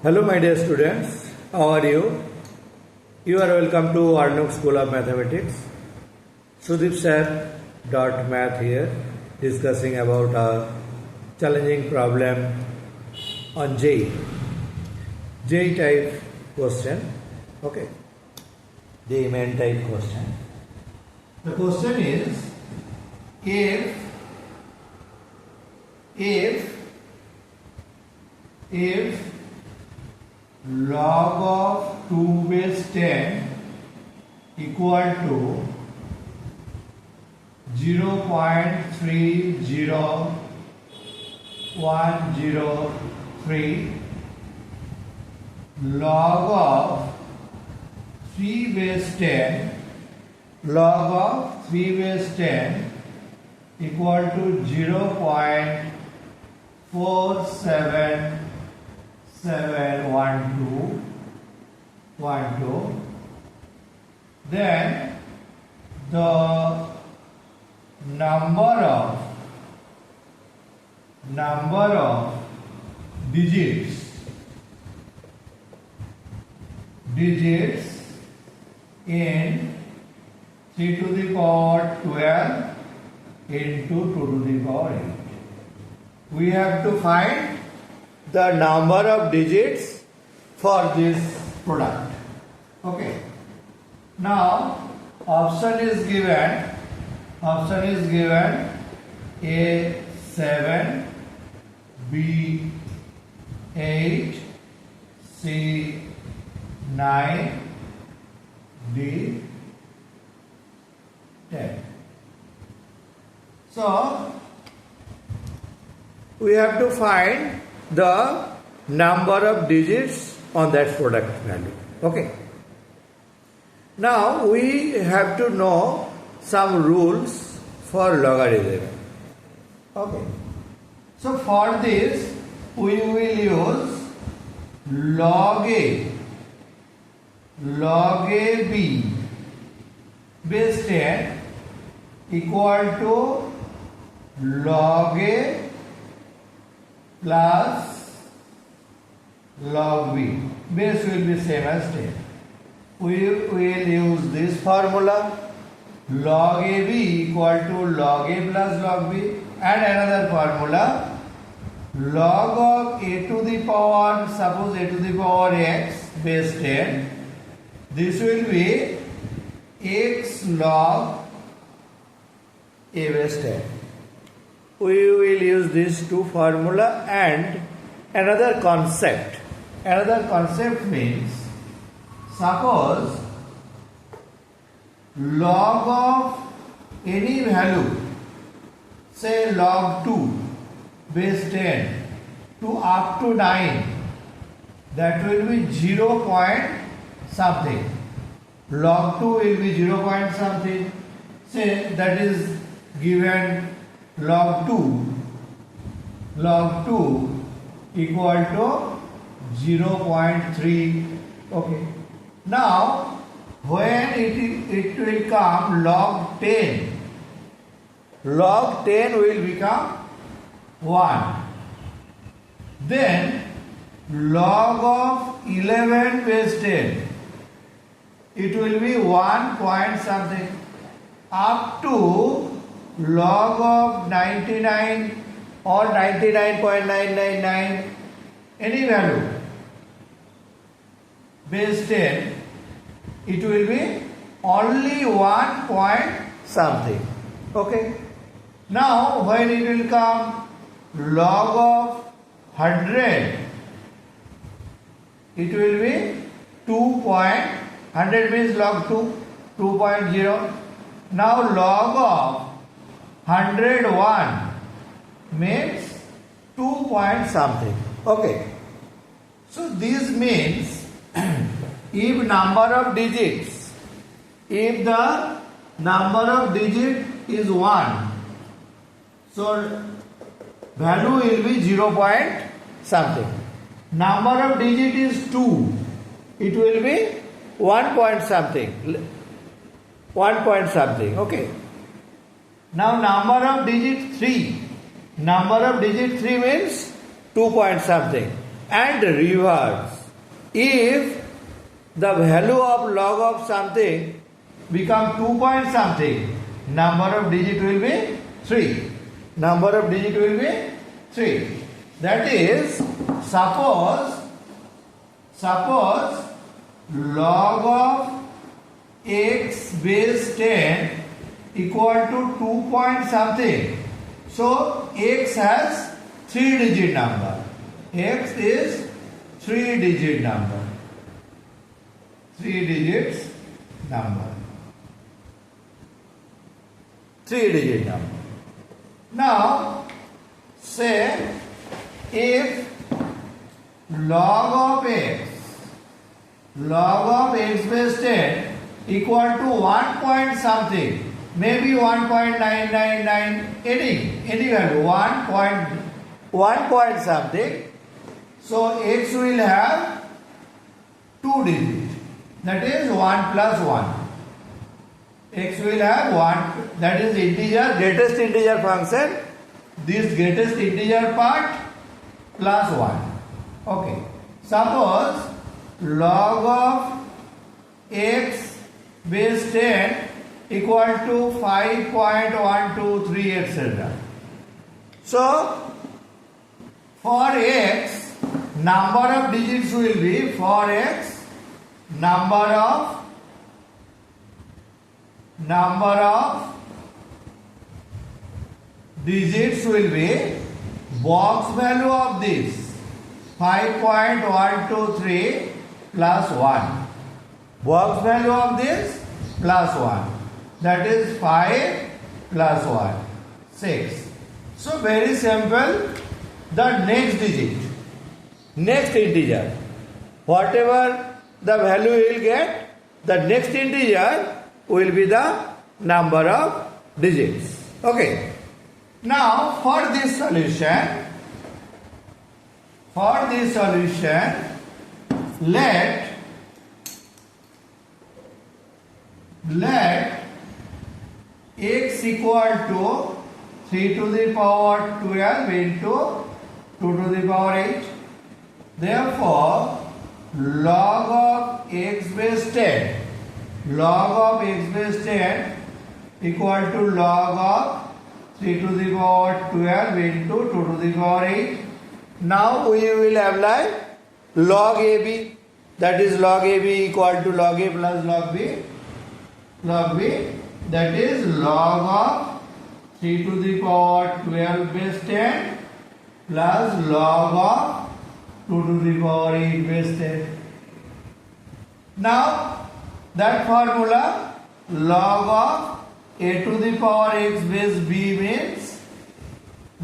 Hello my dear students, how are you? You are welcome to Arnuk School of Mathematics. Sudeep sir .math here, discussing about a challenging problem on J type question. Okay, J main type question. The question is, if log of 2 base 10 equal to 0.30103, log of 3 base 10 equal to 0.47712, then the number of digits in 3 to the power 12 into 2 to the power 8. We have to find the number of digits for this product. Okay. Now option is given A 7, B 8, C 9, D 10. So we have to find the number of digits on that product value. Okay. Now we have to know some rules for logarithm. Okay. So for this we will use log A B base 10 equal to log A plus log B. Base will be same as 10. We will use this formula, log AB equal to log A plus log B, and another formula, log of A to the power, suppose A to the power x base 10, this will be x log A base 10. We will use these two formula and another concept. Another concept means, suppose log of any value, say log 2 base 10 to up to 9, that will be 0 point something. Log 2 will be 0 point something. Say that is given log 2 equal to 0.3. Okay. Now when it will come log 10 will become 1. Then log of 11 base 10, it will be 1 point something, up to log of 99 or 99.999, any value base 10, it will be only 1 point something. Okay. Now when it will come log of 100, it will be 100 means log 2.0. Now log of 101 means 2 point something. Okay. So this means if the number of digits is 1, so value will be 0 point something. Number of digit is 2, it will be 1 point something. Okay. Now number of digit 3 means 2 point something, and reverse. if the value of log of something become 2 point something, number of digit will be 3. Number of digit will be 3. That is, suppose log of x base 10 equal to 2 point something. So x has 3 digit number. X is 3 digit number. 3 digits number. 3 digit number. Now say if log of x base 10 equal to 1 point something, maybe 1.999, any value, 1 point something. So x will have 2 digits, that is 1 plus 1. X will have 1, that is integer, greatest integer function, this greatest integer part plus 1. Okay. Suppose log of x base 10 equal to 5.123 etc. So for x, number of digits will be, for x, number of digits will be box value of this 5.123 plus 1. Box value of this plus 1. That is 5 plus 1, 6. So very simple. The next digit, next integer, whatever the value you will get, the next integer will be the number of digits. Okay. Now for this solution, let x equal to 3 to the power 12 into 2 to the power 8. Therefore, log of x base 10, equal to log of 3 to the power 12 into 2 to the power 8. Now we will apply log AB, that is log AB equal to log A plus log B. Log B, that is log of 3 to the power 12 base 10 plus log of 2 to the power 8 base 10. Now that formula, log of a to the power x base b means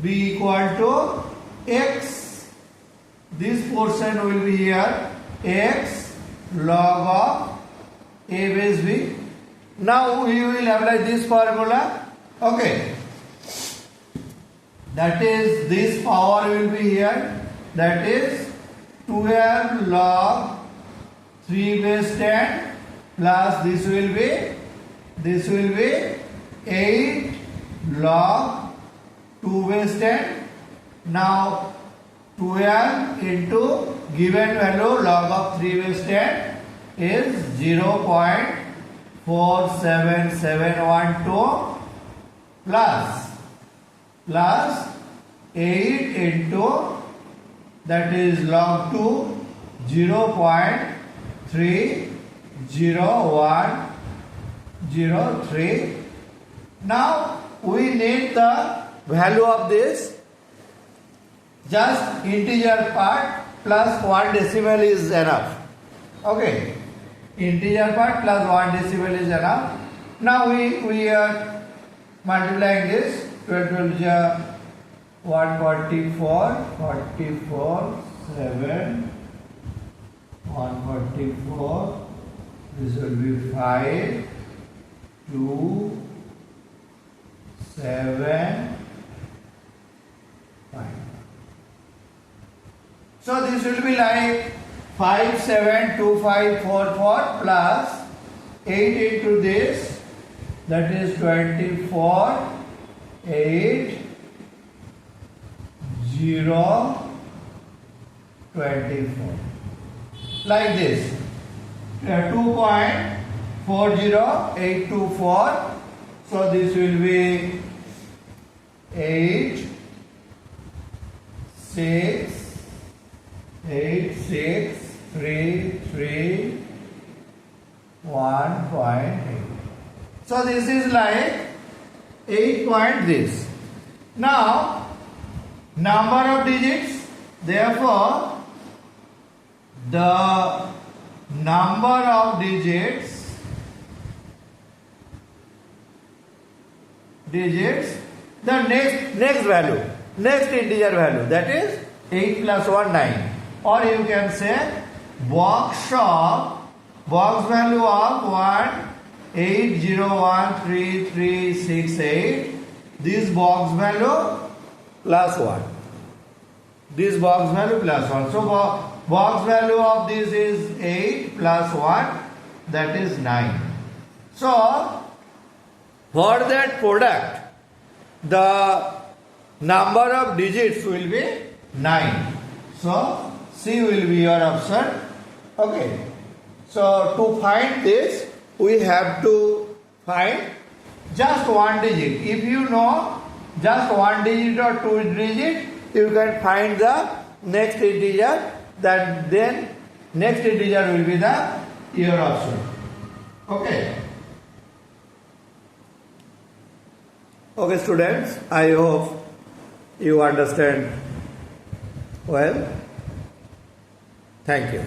b equal to x. This portion will be here x log of a base b. Now we will apply this formula. Okay. That is, this power will be here. That is 12 log 3 base 10 plus this will be 8 log 2 base 10. Now 12 into given value log of 3 base 10 is 0.47712 plus 8 into, that is log 2, 0.30103. Now we need the value of this. Just integer part plus 1 decimal is enough. Okay. Integer part plus 1 decimal is enough. Now we are multiplying this. 12 12 is 144, 44, 7, 144. This will be 5, 2, 7, 5. So this will be like 572544 plus 8 into this, that is 24, 8, 0, 24. like this. 2.40824. So this will be 8, 6, 8, 6, 3, 3, 1.8. So this is like 8 point this. Now, number of digits, therefore, the number of digits, the next value, next integer value, that is 8 plus 1, 9. Or you can say box value of 180133368. This box value plus 1. This box value plus 1. So box value of this is 8 plus 1, that is 9. So for that product, the number of digits will be 9. So C will be your option. Okay. So to find this, we have to find just one digit. If you know just one digit or two digit, you can find the next integer. That then next integer will be your option. Okay. Okay, students, I hope you understand well. Thank you.